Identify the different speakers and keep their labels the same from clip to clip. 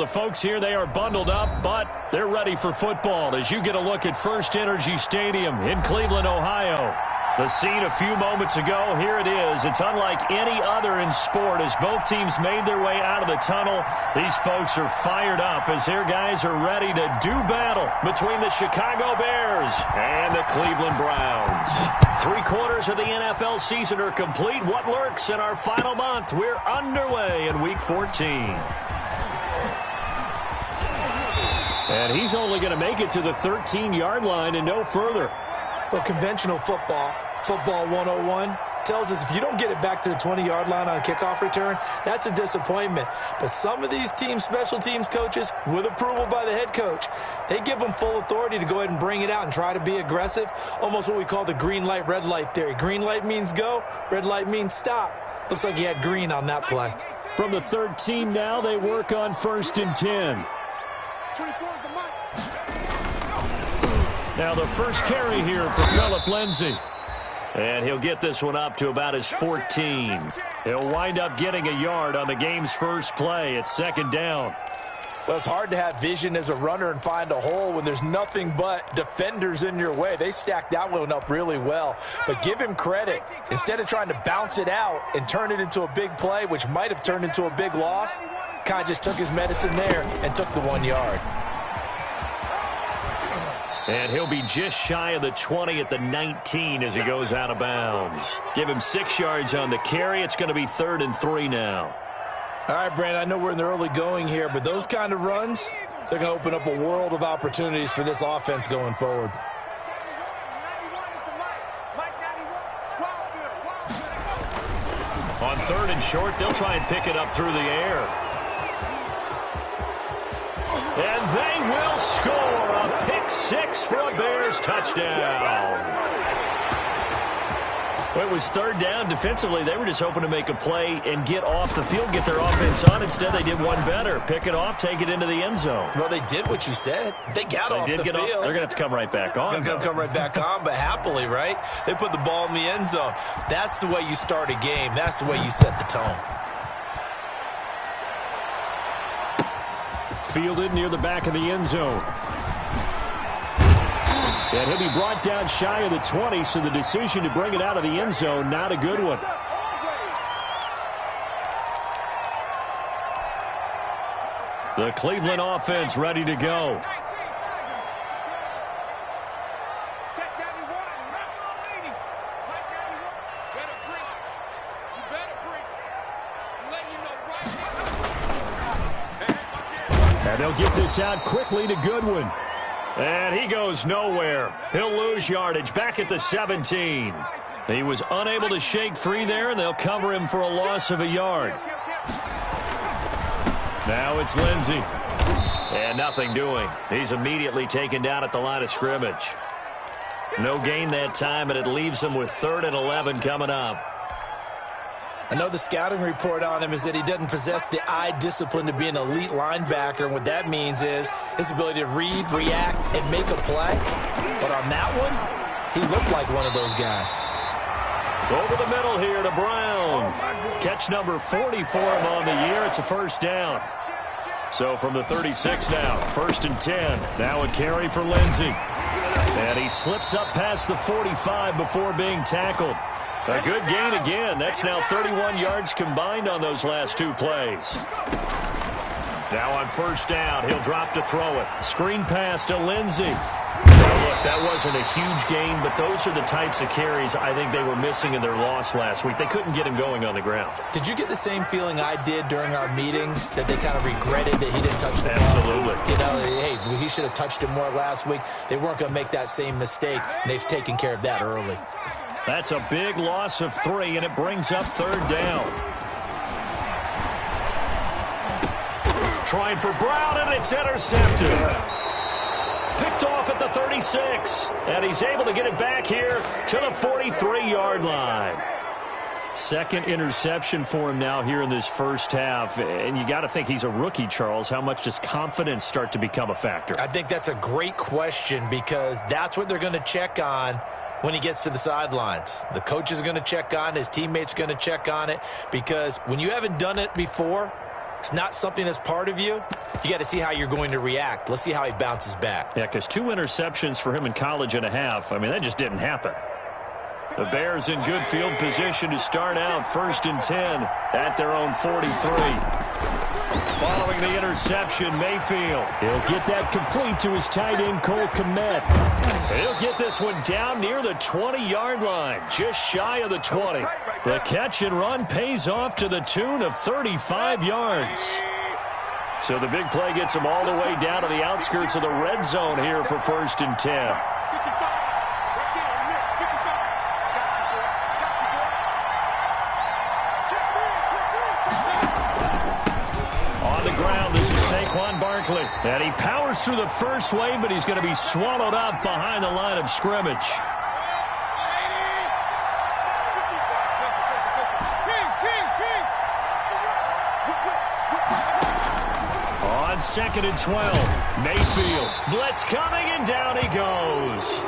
Speaker 1: the folks here, they are bundled up, but they're ready for football as you get a look at First Energy Stadium in Cleveland, Ohio. The scene a few moments ago, here it is. It's unlike any other in sport as both teams made their way out of the tunnel. These folks are fired up as their guys are ready to do battle between the Chicago Bears and the Cleveland Browns. 3/4 of the NFL season are complete. What lurks in our final month? We're underway in Week 14. And he's only going to make it to the 13-yard line and no further.
Speaker 2: Well, conventional football 101, tells us if you don't get it back to the 20-yard line on a kickoff return, that's a disappointment. But some of these team special teams coaches, with approval by the head coach, they give them full authority to go ahead and bring it out and try to be aggressive, almost what we call the green light, red light theory. Green light means go, red light means stop. Looks like he had green on that play.
Speaker 1: From the 13 now, they work on 1st and 10. Now the first carry here for Phillip Lindsay. And he'll get this one up to about his 14. He'll wind up getting a yard on the game's first play. It's 2nd down.
Speaker 2: Well, it's hard to have vision as a runner and find a hole when there's nothing but defenders in your way. They stacked that one up really well. But give him credit. Instead of trying to bounce it out and turn it into a big play, which might have turned into a big loss, kind of just took his medicine there and took the 1 yard.
Speaker 1: And he'll be just shy of the 20 at the 19 as he goes out of bounds. Give him 6 yards on the carry. It's going to be 3rd and 3 now.
Speaker 2: All right, Brandon, I know we're in the early going here, but those kind of runs, they're going to open up a world of opportunities for this offense going forward.
Speaker 1: On 3rd and short, they'll try and pick it up through the air. And they will score a pick 6 for a Bears touchdown. Well, it was 3rd down. Defensively, they were just hoping to make a play and get off the field, get their offense on. Instead, they did one better. Pick it off, take it into the end zone.
Speaker 2: Well, they did what you said. They got off the field.
Speaker 1: They're going to have to come right back on.
Speaker 2: They're going to come right back on, but happily, right? They put the ball in the end zone. That's the way you start a game. That's the way you set the tone.
Speaker 1: Fielded near the back of the end zone. And he'll be brought down shy of the 20, so the decision to bring it out of the end zone, not a good one. The Cleveland offense ready to go. And they'll get this out quickly to Goodwin. And he goes nowhere. He'll lose yardage back at the 17. He was unable to shake free there, and they'll cover him for a loss of a yard. Now it's Lindsay. And nothing doing. He's immediately taken down at the line of scrimmage. No gain that time, and it leaves him with 3rd and 11 coming up.
Speaker 2: I know the scouting report on him is that he doesn't possess the eye discipline to be an elite linebacker, and what that means is his ability to read, react, and make a play. But on that one, he looked like one of those guys.
Speaker 1: Over the middle here to Brown. Catch number 40 for him on the year. It's a 1st down. So from the 36 now, 1st and 10. Now a carry for Lindsay. And he slips up past the 45 before being tackled. A good gain again. That's now 31 yards combined on those last 2 plays. Now on 1st down, he'll drop to throw it. Screen pass to Lindsay. Now look, that wasn't a huge gain, but those are the types of carries I think they were missing in their loss last week. They couldn't get him going on the ground.
Speaker 2: Did you get the same feeling I did during our meetings, that they kind of regretted that he didn't touch the ball?
Speaker 1: Absolutely.
Speaker 2: You know, hey, he should have touched it more last week. They weren't going to make that same mistake, and they've taken care of that early.
Speaker 1: That's a big loss of 3, and it brings up 3rd down. Trying for Brown, and it's intercepted. Picked off at the 36, and he's able to get it back here to the 43-yard line. 2nd interception for him now here in this first half, and you got to think he's a rookie, Charles. How much does confidence start to become a factor?
Speaker 2: I think that's a great question, because that's what they're going to check on when he gets to the sidelines. The coach is going to check on it. His teammates are going to check on it, because when you haven't done it before, it's not something that's part of you, you got to see how you're going to react. Let's see how he bounces back.
Speaker 1: Yeah, because 2 interceptions for him in college and a half. I mean, that just didn't happen. The Bears in good field position to start out 1st and 10 at their own 43. Following the interception, Mayfield. He'll get that complete to his tight end, Cole Kmet. He'll get this one down near the 20-yard line, just shy of the 20. The catch and run pays off to the tune of 35 yards. So the big play gets him all the way down to the outskirts of the red zone here for 1st and 10. And he powers through the first wave, but he's going to be swallowed up behind the line of scrimmage. On 2nd and 12, Mayfield. Blitz coming, and down he goes.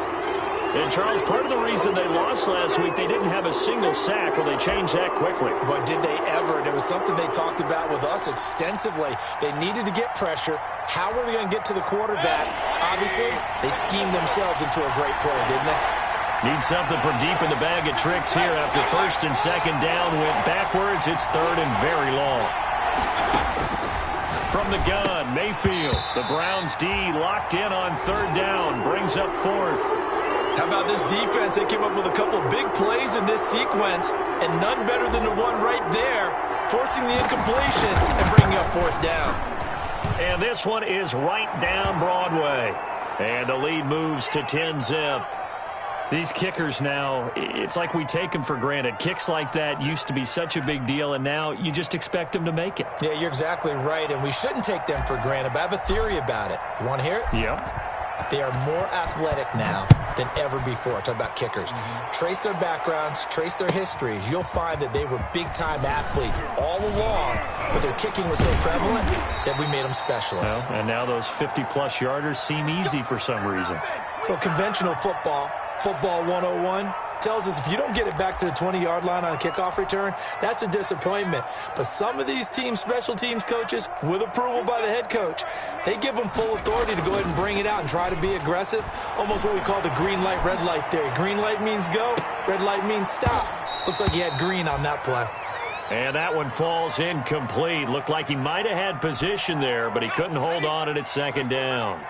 Speaker 1: And, Charles, part of the reason they lost last week, they didn't have a single sack. Well, they changed that quickly.
Speaker 2: But did they ever? And it was something they talked about with us extensively. They needed to get pressure. How were they going to get to the quarterback? Obviously, they schemed themselves into a great play, didn't they?
Speaker 1: Need something from deep in the bag of tricks here after 1st and 2nd down. Went backwards. It's 3rd and very long. From the gun, Mayfield. The Browns D locked in on 3rd down. Brings up 4th.
Speaker 2: How about this defense? They came up with a couple big plays in this sequence, and none better than the one right there, forcing the incompletion and bringing up 4th down.
Speaker 1: And this one is right down Broadway. And the lead moves to 10-zip. These kickers now, it's like we take them for granted. Kicks like that used to be such a big deal, and now you just expect them to make it.
Speaker 2: Yeah, you're exactly right, and we shouldn't take them for granted, but I have a theory about it. You want to hear it?
Speaker 1: Yep.
Speaker 2: They are more athletic now than ever before. Talk about kickers. Trace their backgrounds, trace their histories. You'll find that they were big-time athletes all along, but their kicking was so prevalent that we made them specialists.
Speaker 1: Well, and now those 50-plus yarders seem easy for some reason.
Speaker 2: Well, conventional football 101, tells us if you don't get it back to the 20-yard line on a kickoff return, that's a disappointment. But some of these special teams coaches, with approval by the head coach, they give them full authority to go ahead and bring it out and try to be aggressive. Almost what we call the green light, red light theory. Green light means go, red light means stop. Looks like he had green on that play.
Speaker 1: And that one falls incomplete. Looked like he might have had position there, but he couldn't hold on at 2nd down.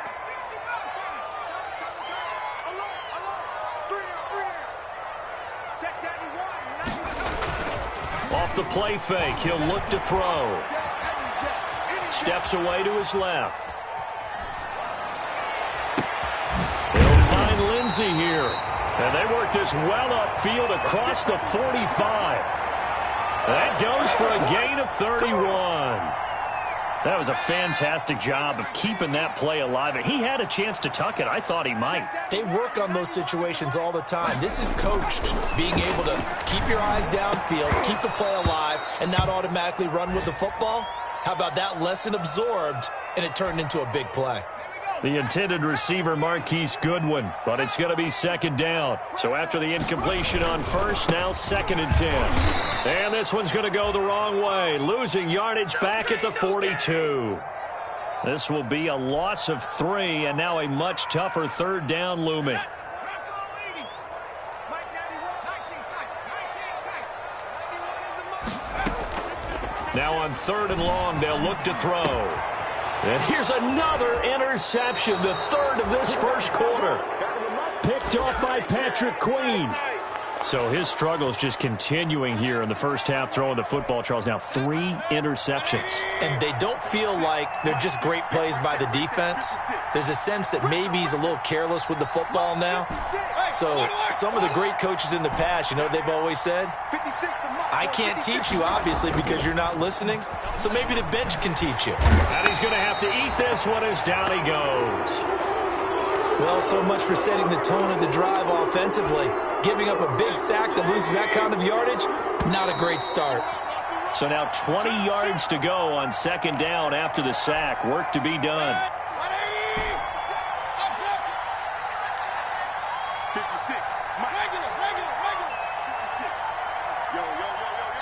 Speaker 1: Off the play fake, he'll look to throw. Steps away to his left. He'll find Lindsey here. And they work this well upfield across the 45. That goes for a gain of 31. That was a fantastic job of keeping that play alive. He had a chance to tuck it. I thought he might.
Speaker 2: They work on those situations all the time. This is coached, being able to keep your eyes downfield, keep the play alive, and not automatically run with the football. How about that lesson absorbed, and it turned into a big play?
Speaker 1: The intended receiver, Marquise Goodwin, but it's going to be 2nd down. So after the incompletion on 1st, now 2nd and 10. And this one's going to go the wrong way, losing yardage back at the 42. This will be a loss of 3, and now a much tougher 3rd down looming. Now on 3rd and long, they'll look to throw. And here's another interception, the 3rd of this first quarter. Picked off by Patrick Queen. So his struggles just continuing here in the first half, throwing the football, Charles. Now 3 interceptions.
Speaker 2: And they don't feel like they're just great plays by the defense. There's a sense that maybe he's a little careless with the football now. So some of the great coaches in the past, you know, they've always said, I can't teach you, obviously, because you're not listening. So maybe the bench can teach you.
Speaker 1: And he's going to have to eat this one as down he goes.
Speaker 2: Well, so much for setting the tone of the drive offensively. Giving up a big sack that loses that kind of yardage, not a great start.
Speaker 1: So now 20 yards to go on 2nd down after the sack. Work to be done.
Speaker 3: 56. Regular. 56. Yo.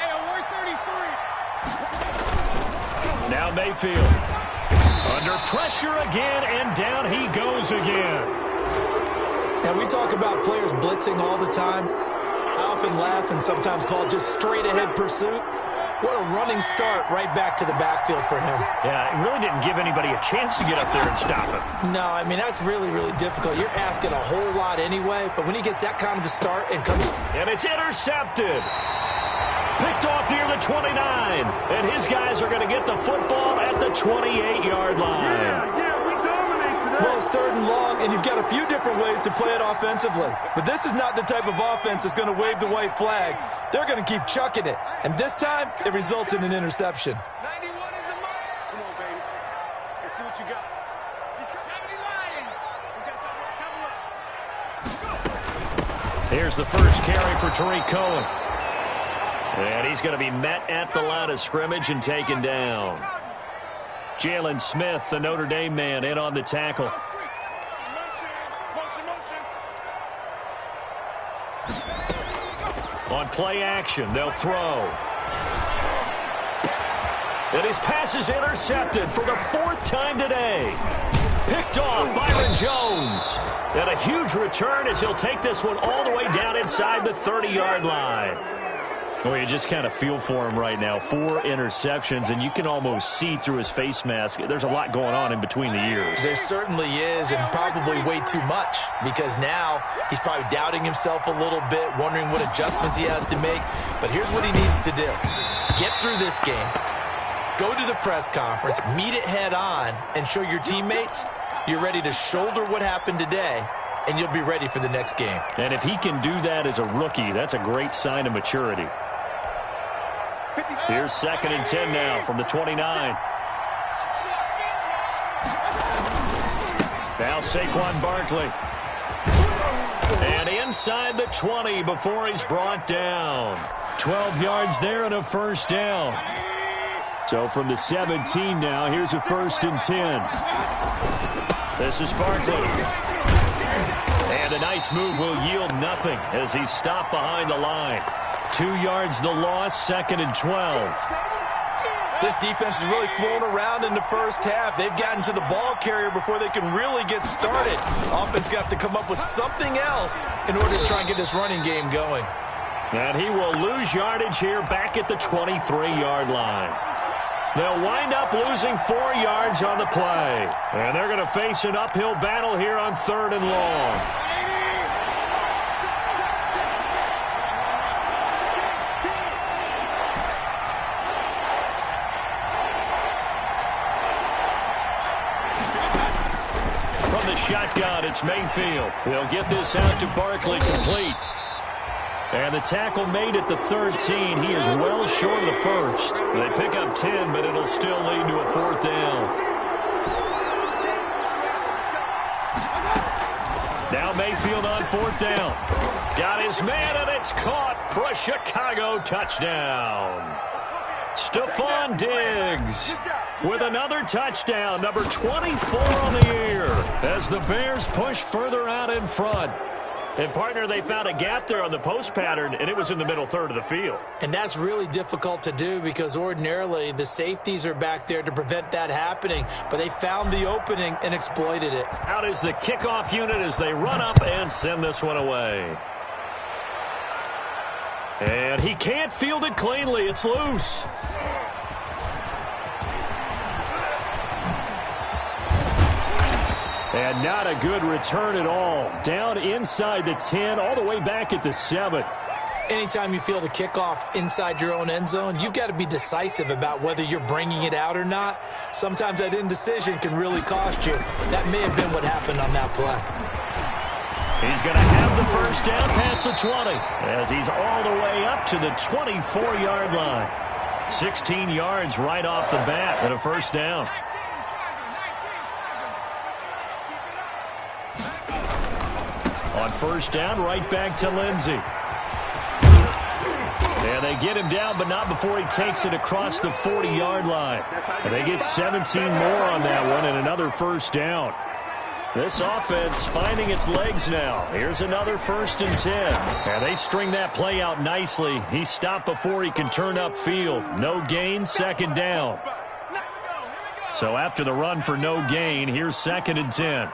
Speaker 3: Hey, we're 33.
Speaker 1: Now Mayfield. Under pressure again, and down he goes again.
Speaker 2: And we talk about players blitzing all the time. I often laugh and sometimes call it just straight-ahead pursuit. What a running start right back to the backfield for him.
Speaker 1: Yeah, it really didn't give anybody a chance to get up there and stop him.
Speaker 2: No, I mean, that's really, really difficult. You're asking a whole lot anyway, but when he gets that kind of a start and comes...
Speaker 1: And it's intercepted. Picked off near the 29. And his guys are going to get the football at the 28-yard line.
Speaker 2: Well, it's 3rd and long, and you've got a few different ways to play it offensively. But this is not the type of offense that's going to wave the white flag. They're going to keep chucking it. And this time, it results in an interception.
Speaker 3: 91 is the mark. Come on, baby. Let's see what you got.
Speaker 1: Here's the first carry for Tariq Cohen. And he's going to be met at the line of scrimmage and taken down. Jalen Smith, the Notre Dame man, in on the tackle. On play action, they'll throw. And his pass is intercepted for the 4th time today. Picked off Byron Jones. And a huge return as he'll take this one all the way down inside the 30-yard line. Well, you just kind of feel for him right now. 4 interceptions, and you can almost see through his face mask. There's a lot going on in between the ears.
Speaker 2: There certainly is, and probably way too much, because now he's probably doubting himself a little bit, wondering what adjustments he has to make. But here's what he needs to do. Get through this game, go to the press conference, meet it head on, and show your teammates you're ready to shoulder what happened today, and you'll be ready for the next game. And if he can do that as a rookie, that's a great sign of maturity.
Speaker 1: Here's 2nd and 10 now from the 29. Now Saquon Barkley. And inside the 20 before he's brought down. 12 yards there and a first down. So from the 17 now, here's a 1st and 10. This is Barkley. And a nice move will yield nothing as he's stopped behind the line. 2 yards the loss, 2nd and 12.
Speaker 2: This defense has really flown around in the first half. They've gotten to the ball carrier before they can really get started. Offense got to come up with something else in order to try and get this running game going.
Speaker 1: And he will lose yardage here back at the 23-yard line. They'll wind up losing 4 yards on the play. And they're going to face an uphill battle here on 3rd and long. Shotgun, it's Mayfield. They'll get this out to Barkley complete. And the tackle made at the 13. He is well short of the first. They pick up 10, but it'll still lead to a 4th down. Now Mayfield on 4th down. Got his man, and it's caught for a Chicago touchdown. Stephon Diggs with another touchdown, number 24 on the year, as the Bears push further out in front. And, partner, they found a gap there on the post pattern, and it was in the middle 3rd of the field.
Speaker 2: And that's really difficult to do because ordinarily the safeties are back there to prevent that happening. But they found the opening and exploited it.
Speaker 1: Out is the kickoff unit as they run up and send this one away. And he can't field it cleanly. It's loose. And not a good return at all. Down inside the 10, all the way back at the 7.
Speaker 2: Anytime you feel the kickoff inside your own end zone, you've got to be decisive about whether you're bringing it out or not. Sometimes that indecision can really cost you. That may have been what happened on that play.
Speaker 1: He's going to have the first down past the 20 as he's all the way up to the 24-yard line. 16 yards right off the bat and a first down. On first down, right back to Lindsey. And they get him down, but not before he takes it across the 40-yard line. And they get 17 more on that one and another first down. This offense finding its legs now. Here's another 1st and 10. And they string that play out nicely. He stopped before he can turn upfield. No gain, 2nd down. So after the run for no gain, here's 2nd and 10.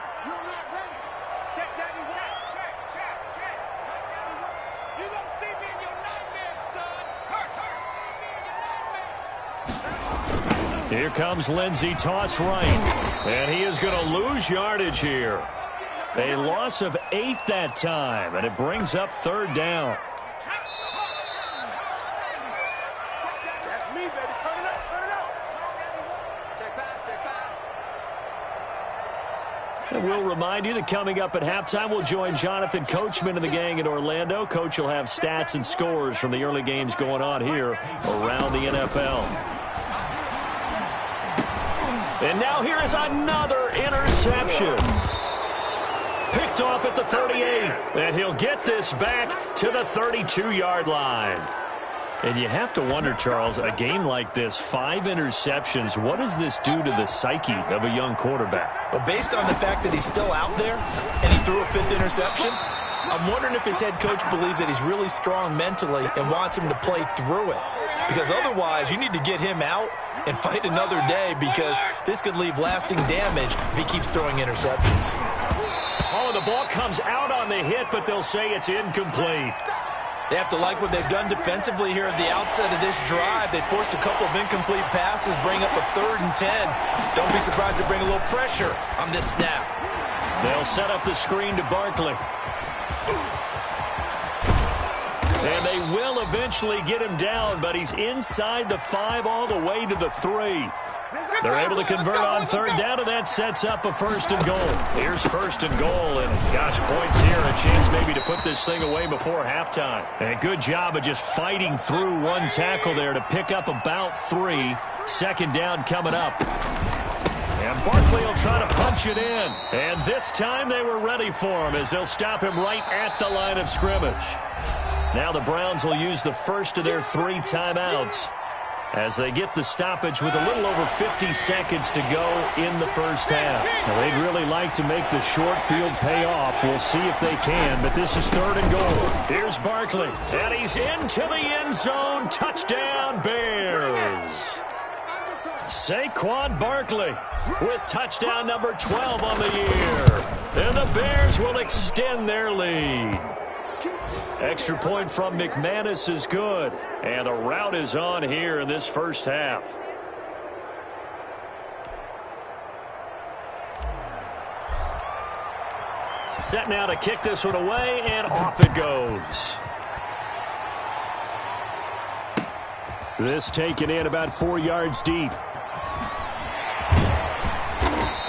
Speaker 1: Here comes Lindsey, toss right. And he is going to lose yardage here. A loss of 8 that time, and it brings up 3rd down.
Speaker 3: That's me, baby. Turn it up, turn it up. Check back, check back.
Speaker 1: And we'll remind you that coming up at halftime, we'll join Jonathan Coachman and the gang in Orlando. Coach will have stats and scores from the early games going on here around the NFL. And now here is another interception. Picked off at the 38. And he'll get this back to the 32-yard line. And you have to wonder, Charles, a game like this, 5 interceptions, what does this do to the psyche of a young quarterback?
Speaker 2: Well, based on the fact that he's still out there and he threw a 5th interception, I'm wondering if his head coach believes that he's really strong mentally and wants him to play through it. Because otherwise, you need to get him out and fight another day, because this could leave lasting damage if he keeps throwing interceptions.
Speaker 1: Oh, the ball comes out on the hit, but they'll say it's incomplete.
Speaker 2: They have to like what they've done defensively here at the outset of this drive. They forced a couple of incomplete passes, bring up a 3rd and 10. Don't be surprised to bring a little pressure on this snap.
Speaker 1: They'll set up the screen to Barkley. And they will eventually get him down, but he's inside the 5 all the way to the 3. They're able to convert on 3rd down, and that sets up a 1st and goal. Here's 1st and goal, and gosh, points here. A chance maybe to put this thing away before halftime. And a good job of just fighting through one tackle there to pick up about 3. 2nd down coming up. And Barkley will try to punch it in. And this time they were ready for him, as they'll stop him right at the line of scrimmage. Now the Browns will use the first of their 3 timeouts as they get the stoppage with a little over 50 seconds to go in the first half. Now, they'd really like to make the short field pay off. We'll see if they can, but this is 3rd and goal. Here's Barkley, and he's into the end zone. Touchdown, Bears. Saquon Barkley with touchdown number 12 on the year. And the Bears will extend their lead. Extra point from McManus is good. And the route is on here in this first half. Set now to kick this one away, and off it goes. This taken in about 4 yards deep.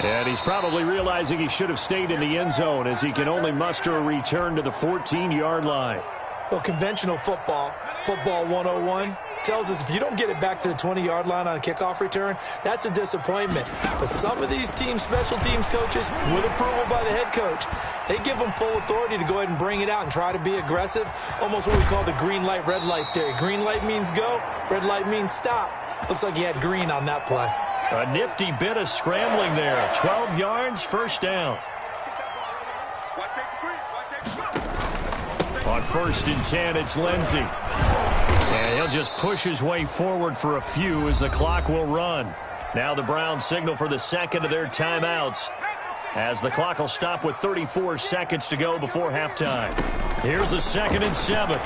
Speaker 1: And he's probably realizing he should have stayed in the end zone, as he can only muster a return to the 14-yard line.
Speaker 2: Well, conventional football 101, tells us if you don't get it back to the 20-yard line on a kickoff return, that's a disappointment. But some of these special teams coaches, with approval by the head coach, they give them full authority to go ahead and bring it out and try to be aggressive, almost what we call the green light, red light theory. Green light means go, red light means stop. Looks like he had green on that play.
Speaker 1: A nifty bit of scrambling there. 12 yards, 1st down. On 1st and 10, it's Lindsey. And he'll just push his way forward for a few as the clock will run. Now the Browns signal for the 2nd of their timeouts, as the clock will stop with 34 seconds to go before halftime. Here's a 2nd and 7.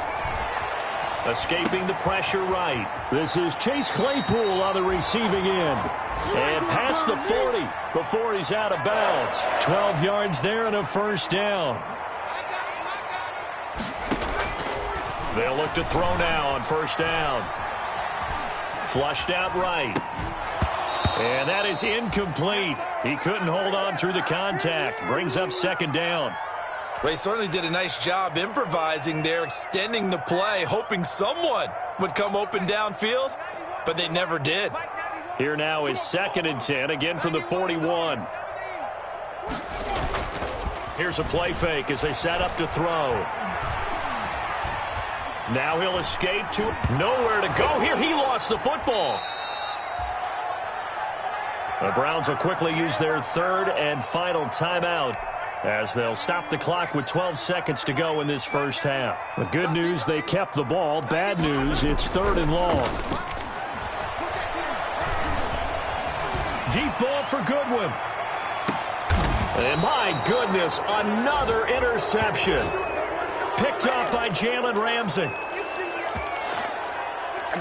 Speaker 1: Escaping the pressure right. This is Chase Claypool on the receiving end. And past the 40 before he's out of bounds. 12 yards there and a 1st down. They'll look to throw now on 1st down. Flushed out right. And that is incomplete. He couldn't hold on through the contact. Brings up 2nd down.
Speaker 2: Well, he certainly did a nice job improvising there, extending the play, hoping someone would come open downfield, but they never did.
Speaker 1: Here now is 2nd and 10, again from the 41. Here's a play fake as they set up to throw. Now he'll escape to nowhere to go here. He lost the football. The Browns will quickly use their 3rd and final timeout, as they'll stop the clock with 12 seconds to go in this first half. The good news, they kept the ball. Bad news, it's 3rd and long. Deep ball for Goodwin. And my goodness, another interception. Picked off by Jalen Ramsey.
Speaker 3: I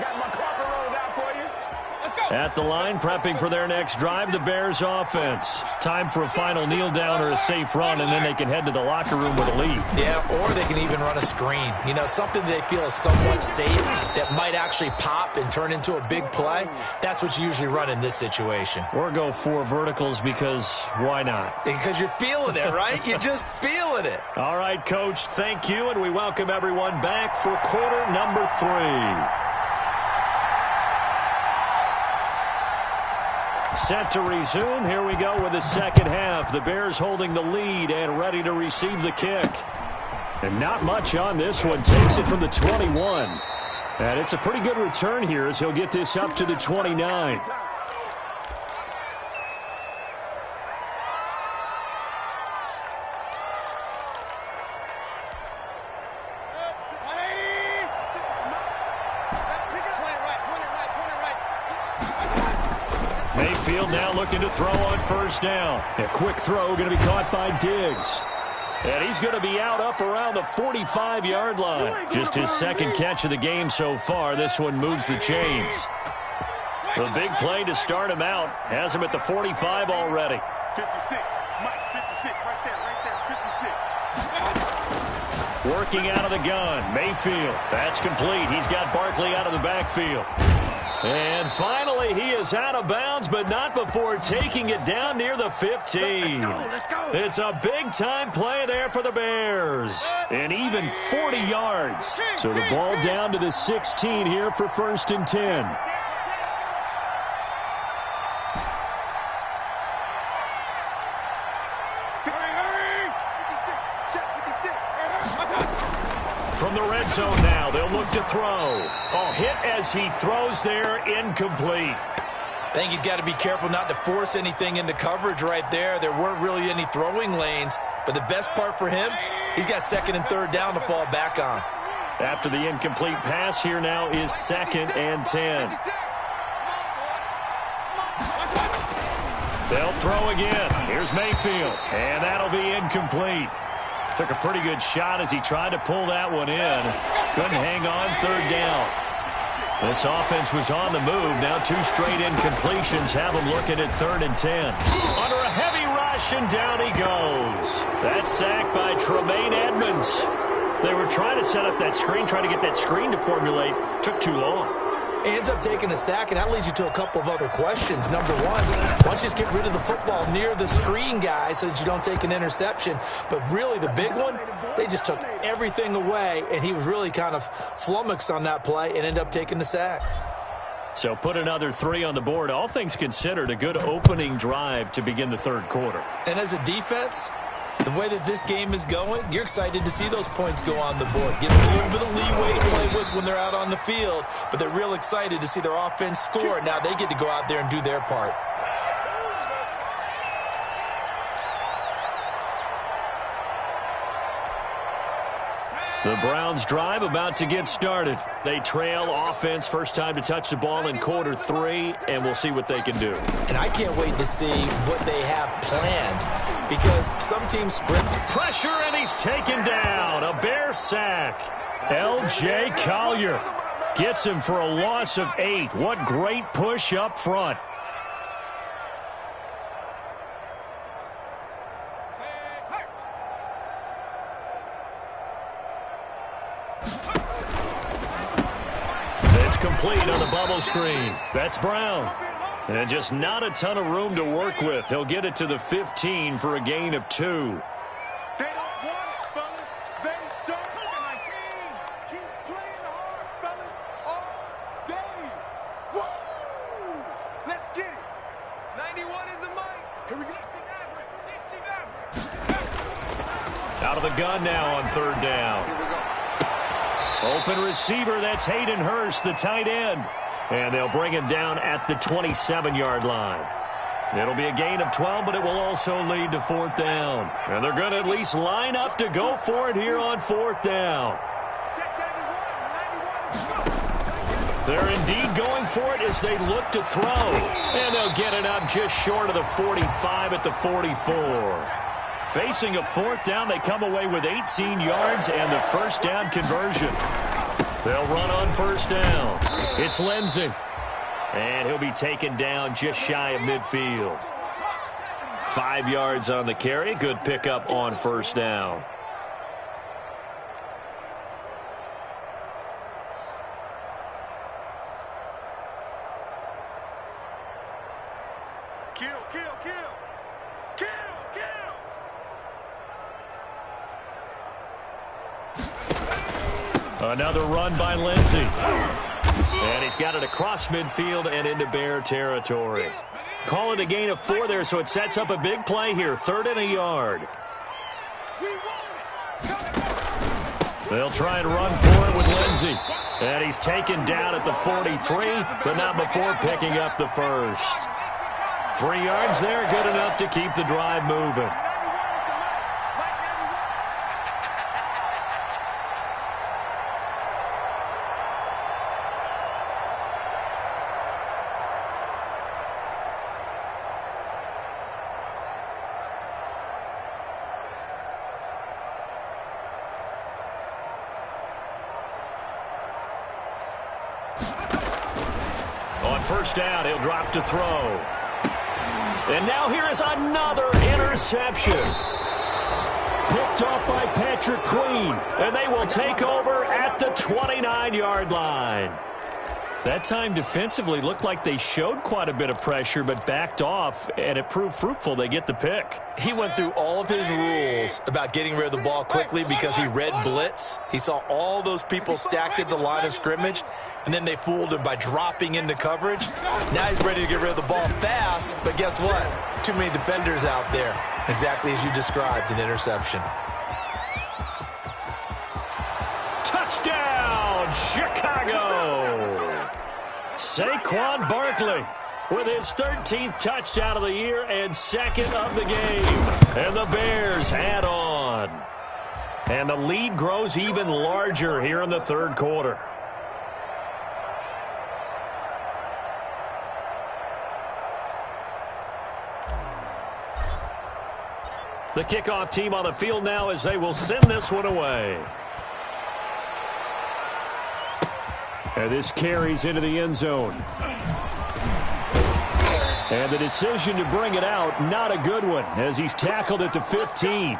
Speaker 3: got my carpet rolled out for you. Let's go.
Speaker 1: At the line, prepping for their next drive, the Bears offense. Time for a final kneel down or a safe run, and then they can head to the locker room with a lead.
Speaker 2: Yeah, or they can even run a screen. You know, something they feel is somewhat safe that might actually pop and turn into a big play. That's what you usually run in this situation.
Speaker 1: Or go 4 verticals because why not?
Speaker 2: Because you're feeling it, right? You're just feeling it.
Speaker 1: All right, Coach, thank you, and we welcome everyone back for quarter number 3. Set to resume. Here we go with the second half. The Bears holding the lead and ready to receive the kick. And not much on this one. Takes it from the 21. And it's a pretty good return here as he'll get this up to the 29. Mayfield now looking to throw on first down. A quick throw going to be caught by Diggs. And he's going to be out up around the 45-yard line. Just his second catch of the game so far. This one moves the chains. The big play to start him out. Has him at the 45 already.
Speaker 3: 56. Mike, 56. Right there. 56.
Speaker 1: Working out of the gun. Mayfield. That's complete. He's got Barkley out of the backfield. And finally, he is out of bounds, but not before taking it down near the 15.
Speaker 3: Let's go.
Speaker 1: It's a big-time play there for the Bears. And even 40 yards. So the ball down to the 16 here for 1st and 10. From the red zone now, they'll look to throw. Oh, hit as he throws there, incomplete.
Speaker 2: I think he's got to be careful not to force anything into coverage right there. There weren't really any throwing lanes, but the best part for him, he's got 2nd and 3rd down to fall back on.
Speaker 1: After the incomplete pass, here now is 2nd and 10. They'll throw again. Here's Mayfield, and that'll be incomplete. Took a pretty good shot as he tried to pull that one in. Couldn't hang on 3rd down. This offense was on the move. Now 2 straight incompletions have him looking at 3rd and 10. Under a heavy rush, and down he goes. That sack by Tremaine Edmonds. They were trying to set up that screen, trying to get that screen to formulate. Took too long.
Speaker 2: Ends up taking a sack, and that leads you to a couple of other questions. Number one, why don't you just get rid of the football near the screen guy so that you don't take an interception? But really, the big one, they just took everything away, and he was really kind of flummoxed on that play and ended up taking the sack.
Speaker 1: So put another 3 on the board. All things considered, a good opening drive to begin the 3rd quarter.
Speaker 2: And as a defense, the way that this game is going, you're excited to see those points go on the board. Give them a little bit of leeway to play with when they're out on the field, but they're real excited to see their offense score. Now they get to go out there and do their part.
Speaker 1: The Browns drive about to get started. They trail offense, first time to touch the ball in quarter 3, and we'll see what they can do.
Speaker 2: And I can't wait to see what they have planned, because some teams script.
Speaker 1: Pressure, and he's taken down. A Bear sack. L.J. Collier gets him for a loss of 8. What great push up front. It's complete on the bubble screen. That's Brown. And just not a ton of room to work with. He'll get it to the 15 for a gain of 2.
Speaker 3: They don't want it, fellas. They don't. Keep playing hard, fellas, all day. Woo! Let's get it. 91 is the mic. Here we go. 69.
Speaker 1: Out of the gun now on 3rd down.
Speaker 3: Here we go.
Speaker 1: Open receiver, that's Hayden Hurst, the tight end. And they'll bring him down at the 27-yard line. It'll be a gain of 12, but it will also lead to 4th down. And they're going to at least line up to go for it here on 4th down.
Speaker 3: Check 91. 91 is go.
Speaker 1: They're indeed going for it as they look to throw. And they'll get it up just short of the 45 at the 44. Facing a fourth down, they come away with 18 yards and the first down conversion. They'll run on first down. It's Lindsey. And he'll be taken down just shy of midfield. 5 yards on the carry. Good pickup on first down.
Speaker 3: Kill, kill, kill. Kill, kill.
Speaker 1: Another run by Lindsey. And he's got it across midfield and into Bear territory. Call it a gain of 4 there, so it sets up a big play here. 3rd and a yard. They'll try and run for it with Lindsey. And he's taken down at the 43, but not before picking up the first. 3 yards there, good enough to keep the drive moving. On first down, he'll drop to throw. And now here is another interception. Picked off by Patrick Queen. And they will take over at the 29-yard line. That time defensively looked like they showed quite a bit of pressure but backed off, and it proved fruitful. They get the pick.
Speaker 2: He went through all of his rules about getting rid of the ball quickly because he read blitz. He saw all those people stacked at the line of scrimmage, and then they fooled him by dropping into coverage. Now he's ready to get rid of the ball fast, but guess what? Too many defenders out there. Exactly as you described, an interception.
Speaker 1: Touchdown, Chicago! Saquon Barkley with his 13th touchdown of the year and 2nd of the game. And the Bears add on. And the lead grows even larger here in the 3rd quarter. The kickoff team on the field now as they will send this one away. And this carries into the end zone. And the decision to bring it out, not a good one, as he's tackled at the 15.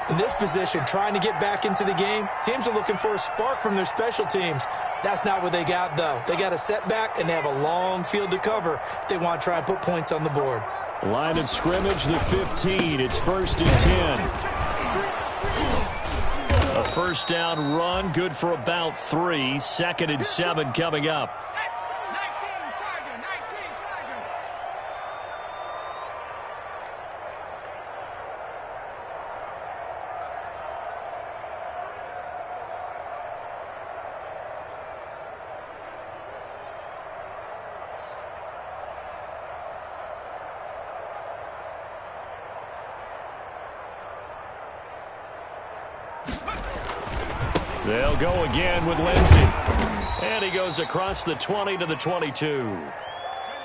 Speaker 2: In this position, trying to get back into the game, teams are looking for a spark from their special teams. That's not what they got, though. They got a setback, and they have a long field to cover if they want to try and put points on the board.
Speaker 1: Line of scrimmage, the 15. It's 1st and 10. A first down run, good for about 3. 2nd and 7 coming up. They'll go again with Lindsey. And he goes across the 20 to the 22.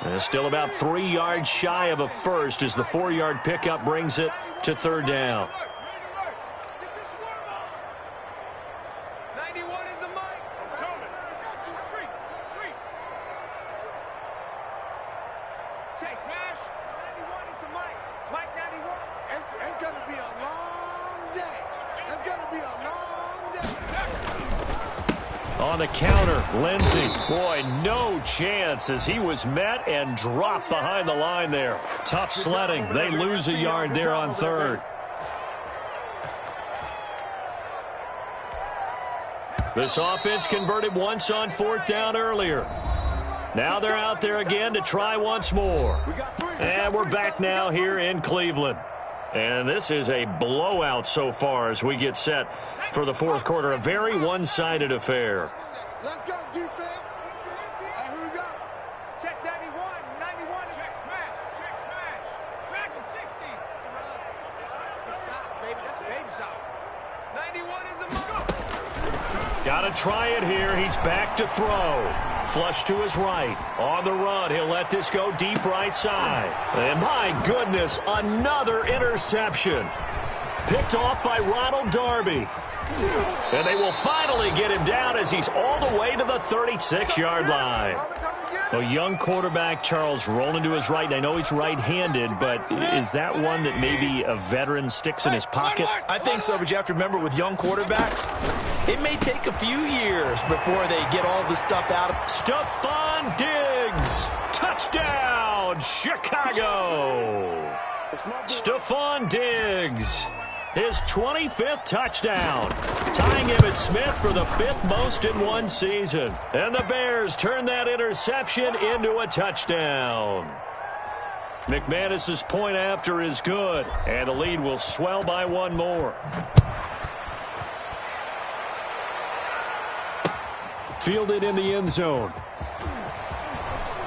Speaker 1: And still about 3 yards shy of a first as the 4-yard pickup brings it to 3rd down.
Speaker 3: 91 is the mic. Chase smash. 91 is the mic. Mike 91. It's going to be a long day. It's going to be a long day.
Speaker 1: On the counter, Lindsey. Boy, no chance as he was met and dropped behind the line there. Tough sledding. They lose a yard there on 3rd. This offense converted once on 4th down earlier. Now they're out there again to try once more. And we're back now here in Cleveland. And this is a blowout so far as we get set for the 4th quarter. A very one-sided affair.
Speaker 3: Let's go, defense. Here we go. Check 91. 91. Check smash. Check smash. Dragon 60. It's shot, baby. That's baby shot.
Speaker 1: Got to try it here. He's back to throw. Flush to his right. On the run, he'll let this go deep right side. And my goodness, another interception. Picked off by Ronald Darby. And they will finally get him down as he's all the way to the 36-yard line. A young quarterback, Charles, rolling to his right. And I know he's right-handed, but is that one that maybe a veteran sticks in his pocket?
Speaker 2: I think so, but you have to remember with young quarterbacks, it may take a few years before they get all the stuff out of.
Speaker 1: Stephon Diggs, touchdown, Chicago. Stephon Diggs, his 25th touchdown, tying Emmitt Smith for the 5th most in one season. And the Bears turn that interception into a touchdown. McManus's point after is good, and the lead will swell by one more. Fielded in the end zone.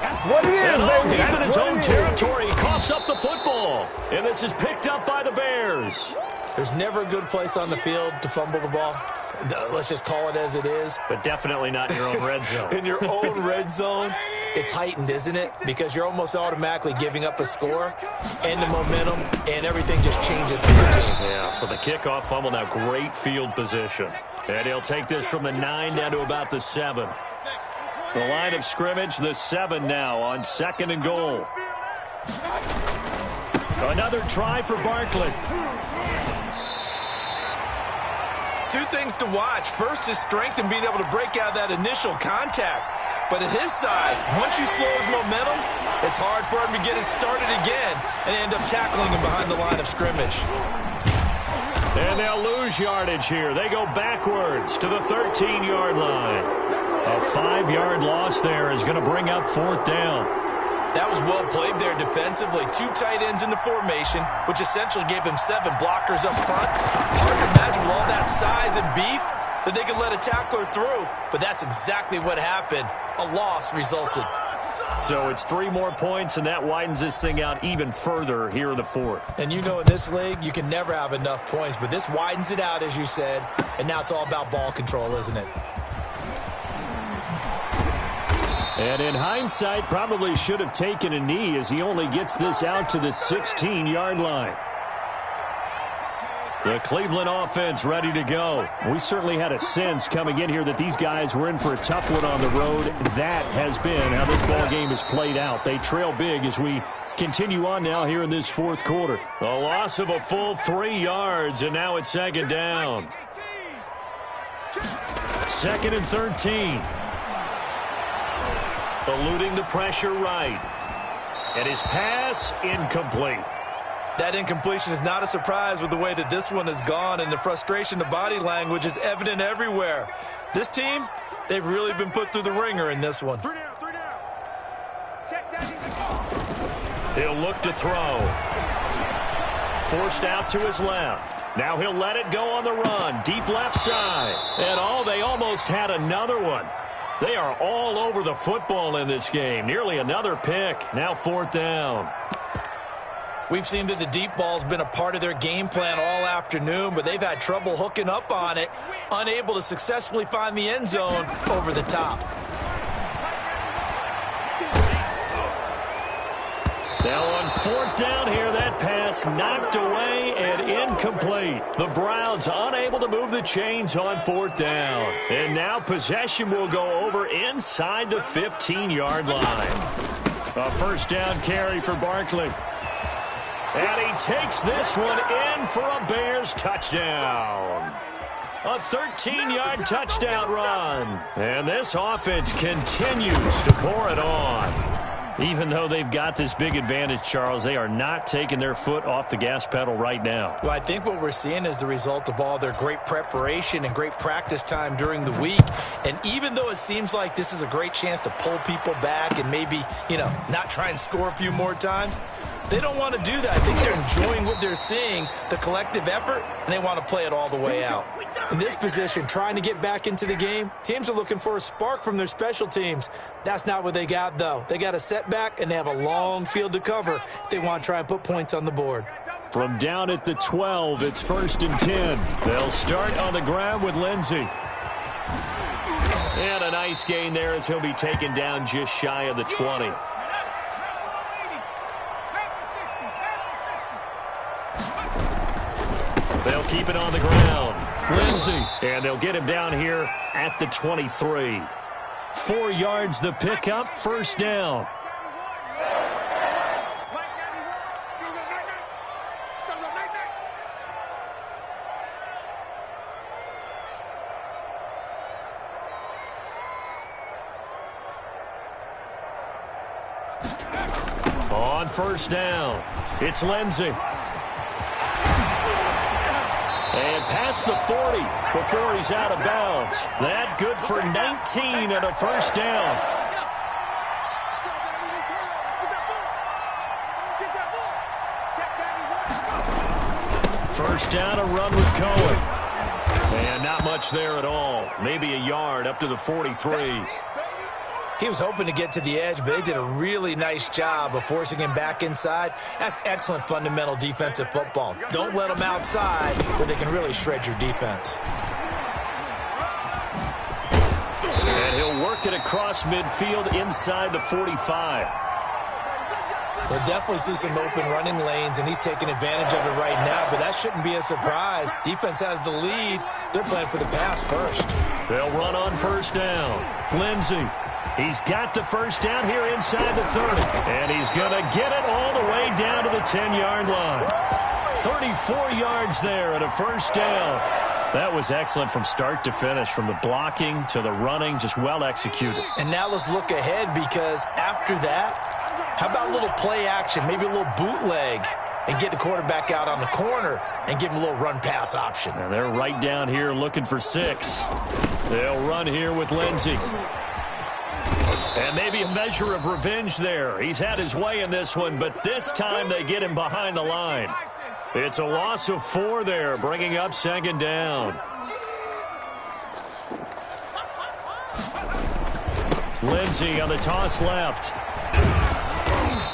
Speaker 4: That's what it is,
Speaker 1: and
Speaker 4: baby.
Speaker 1: Deep in his own territory, he coughs up the football. And this is picked up by the Bears.
Speaker 2: There's never a good place on the field to fumble the ball. Let's just call it as it is.
Speaker 1: But definitely not in your own red zone.
Speaker 2: In your own red zone, it's heightened, isn't it? Because you're almost automatically giving up a score and the momentum, and everything just changes for your team.
Speaker 1: Yeah, so the kickoff fumble, now great field position. And he'll take this from the 9 down to about the 7. The line of scrimmage, the 7 now on 2nd and goal. Another try for Barkley.
Speaker 2: Two things to watch. First, his strength in being able to break out that initial contact. But at his size, once you slow his momentum, it's hard for him to get it started again and end up tackling him behind the line of scrimmage.
Speaker 1: And they'll lose yardage here. They go backwards to the 13-yard line. A 5-yard loss there is going to bring up 4th down.
Speaker 2: That was well played there defensively. 2 tight ends in the formation, which essentially gave them 7 blockers up front. Hard to imagine with all that size and beef that they could let a tackler through. But that's exactly what happened. A loss resulted.
Speaker 1: So it's 3 more points, and that widens this thing out even further here in the 4th.
Speaker 2: And you know in this league, you can never have enough points. But this widens it out, as you said. And now it's all about ball control, isn't it?
Speaker 1: And in hindsight, probably should have taken a knee as he only gets this out to the 16-yard line. The Cleveland offense ready to go. We certainly had a sense coming in here that these guys were in for a tough one on the road. That has been how this ball game has played out. They trail big as we continue on now here in this 4th quarter. A loss of a full 3 yards, and now it's 2nd down. 2nd and 13. Eluding the pressure right. And his pass incomplete.
Speaker 2: That incompletion is not a surprise with the way that this one has gone, and the frustration of body language is evident everywhere. This team, they've really been put through the ringer in this one.
Speaker 3: 3 down, 3 down. Check that.
Speaker 1: He'll look to throw. Forced out to his left. Now he'll let it go on the run. Deep left side. And they almost had another one. They are all over the football in this game. Nearly another pick. Now 4th down.
Speaker 2: We've seen that the deep ball's been a part of their game plan all afternoon, but they've had trouble hooking up on it, unable to successfully find the end zone over the top.
Speaker 1: Now on 4th down here, that pass knocked away and incomplete. The Browns unable to move the chains on 4th down. And now possession will go over inside the 15-yard line. A 1st down carry for Barkley. And he takes this one in for a Bears touchdown. A 13-yard touchdown run. And this offense continues to pour it on. Even though they've got this big advantage, Charles, they are not taking their foot off the gas pedal right now.
Speaker 2: Well, I think what we're seeing is the result of all their great preparation and great practice time during the week. And even though it seems like this is a great chance to pull people back and maybe, not try and score a few more times, they don't want to do that. I think they're enjoying what they're seeing, the collective effort, and they want to play it all the way out. In this position, trying to get back into the game, teams are looking for a spark from their special teams. That's not what they got, though. They got a setback, and they have a long field to cover if they want to try and put points on the board.
Speaker 1: From down at the 12, it's 1st and 10. They'll start on the ground with Lindsey. And a nice gain there as he'll be taken down just shy of the 20. They'll keep it on the ground. Lindsey. And they'll get him down here at the 23. 4 yards the pickup, 1st down. On 1st down, it's Lindsey. And past the 40 before he's out of bounds. That good for 19 and a 1st down. First down, a run with Cohen. And not much there at all. Maybe a yard up to the 43.
Speaker 2: He was hoping to get to the edge, but they did a really nice job of forcing him back inside. That's excellent fundamental defensive football. Don't let them outside where they can really shred your defense.
Speaker 1: And he'll work it across midfield inside the 45.
Speaker 2: We'll definitely see some open running lanes, and he's taking advantage of it right now, but that shouldn't be a surprise. Defense has the lead. They're playing for the pass first.
Speaker 1: They'll run on 1st down. Lindsey. He's got the 1st down here inside the 30. And he's going to get it all the way down to the 10-yard line. 34 yards there and a 1st down. That was excellent from start to finish, from the blocking to the running, just well executed.
Speaker 2: And now let's look ahead, because after that, how about a little play action, maybe a little bootleg, and get the quarterback out on the corner and give him a little run-pass option.
Speaker 1: And they're right down here looking for 6. They'll run here with Lindsey. And maybe a measure of revenge there. He's had his way in this one, but this time they get him behind the line. It's a loss of 4 there, bringing up 2nd down. Lindsey on the toss left.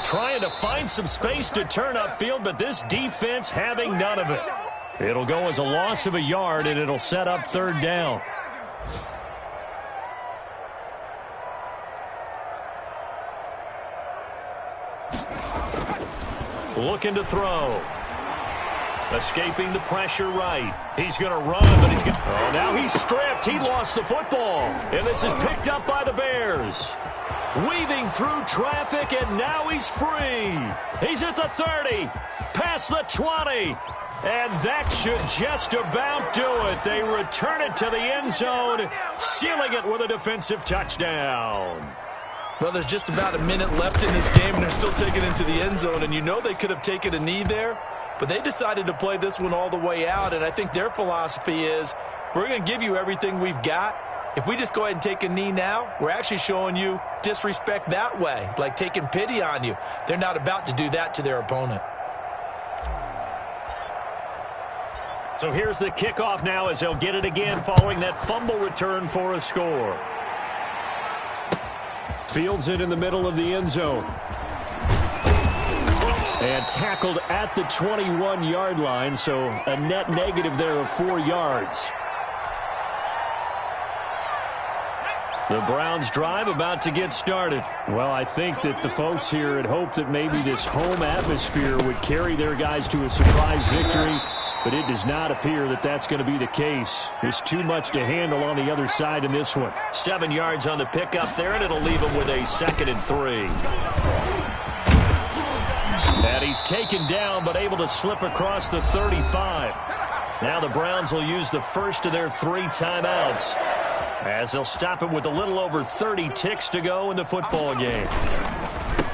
Speaker 1: Trying to find some space to turn upfield, but this defense having none of it. It'll go as a loss of a yard, and it'll set up 3rd down. Looking to throw. Escaping the pressure right. He's going to run, but he's going to... Oh, now he's stripped. He lost the football. And this is picked up by the Bears. Weaving through traffic, and now he's free. He's at the 30. Past the 20. And that should just about do it. They return it to the end zone, sealing it with a defensive touchdown.
Speaker 2: Well, there's just about a minute left in this game, and they're still taking it into the end zone. And you know they could have taken a knee there, but they decided to play this one all the way out. And I think their philosophy is, we're going to give you everything we've got. If we just go ahead and take a knee now, we're actually showing you disrespect that way, like taking pity on you. They're not about to do that to their opponent.
Speaker 1: So here's the kickoff now as they'll get it again following that fumble return for a score. Fields it in the middle of the end zone. And tackled at the 21-yard line, so a net negative there of 4 yards. The Browns drive about to get started. Well, I think that the folks here had hoped that maybe this home atmosphere would carry their guys to a surprise victory, but it does not appear that that's going to be the case. There's too much to handle on the other side in this one. 7 yards on the pickup there, and it'll leave him with a 2nd and 3. And he's taken down, but able to slip across the 35. Now the Browns will use the first of their 3 timeouts, as they'll stop it with a little over 30 ticks to go in the football game.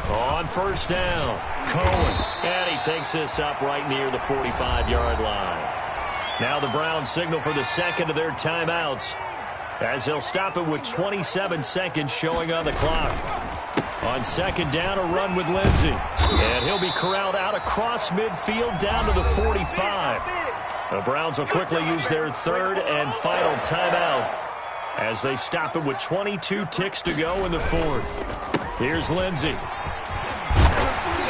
Speaker 1: On 1st down, Cohen. And he takes this up right near the 45-yard line. Now the Browns signal for the 2nd of their timeouts, as they'll stop it with 27 seconds showing on the clock. On 2nd down, a run with Lindsey. And he'll be corralled out across midfield down to the 45. The Browns will quickly use their 3rd and final timeout, as they stop it with 22 ticks to go in the 4th. Here's Lindsey.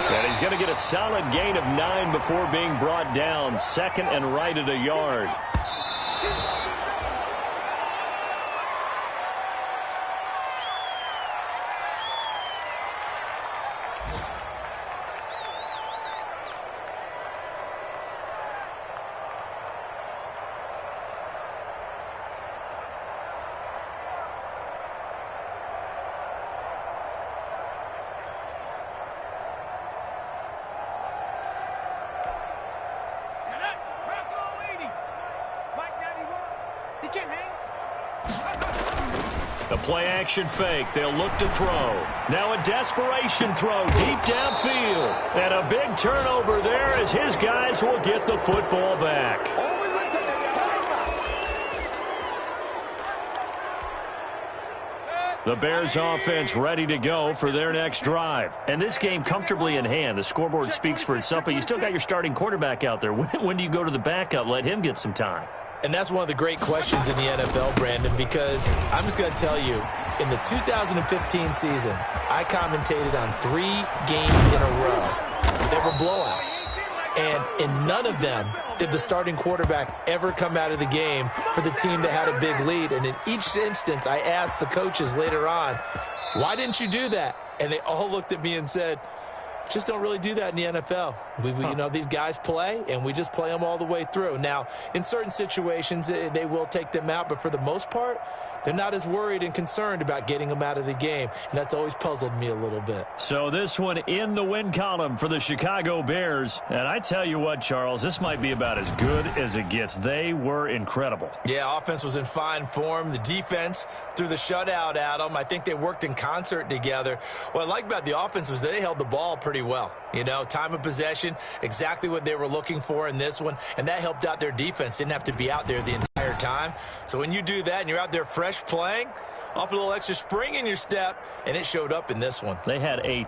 Speaker 1: And he's going to get a solid gain of 9 before being brought down. 2nd and right at a yard. The play-action fake. They'll look to throw. Now a desperation throw deep downfield. And a big turnover there as his guys will get the football back. The Bears offense ready to go for their next drive. And this game comfortably in hand. The scoreboard speaks for itself, but you still got your starting quarterback out there. When do you go to the backup? Let him get some time.
Speaker 2: And that's one of the great questions in the NFL, Brandon, because I'm just going to tell you, in the 2015 season, I commentated on 3 games in a row. They were blowouts. And in none of them did the starting quarterback ever come out of the game for the team that had a big lead. And in each instance, I asked the coaches later on, why didn't you do that? And they all looked at me and said, just don't really do that in the NFL. You know, these guys play, and we just play them all the way through. Now, in certain situations, they will take them out, but for the most part, they're not as worried and concerned about getting them out of the game, and that's always puzzled me a little bit.
Speaker 1: So this one in the win column for the Chicago Bears. And I tell you what, Charles, this might be about as good as it gets. They were incredible.
Speaker 2: Yeah, offense was in fine form. The defense threw the shutout at them. I think they worked in concert together. What I like about the offense was they held the ball pretty well. You know, time of possession, exactly what they were looking for in this one, and that helped out their defense. Didn't have to be out there the entire time. So when you do that and you're out there fresh playing, off a little extra spring in your step, and it showed up in this one.
Speaker 1: They had a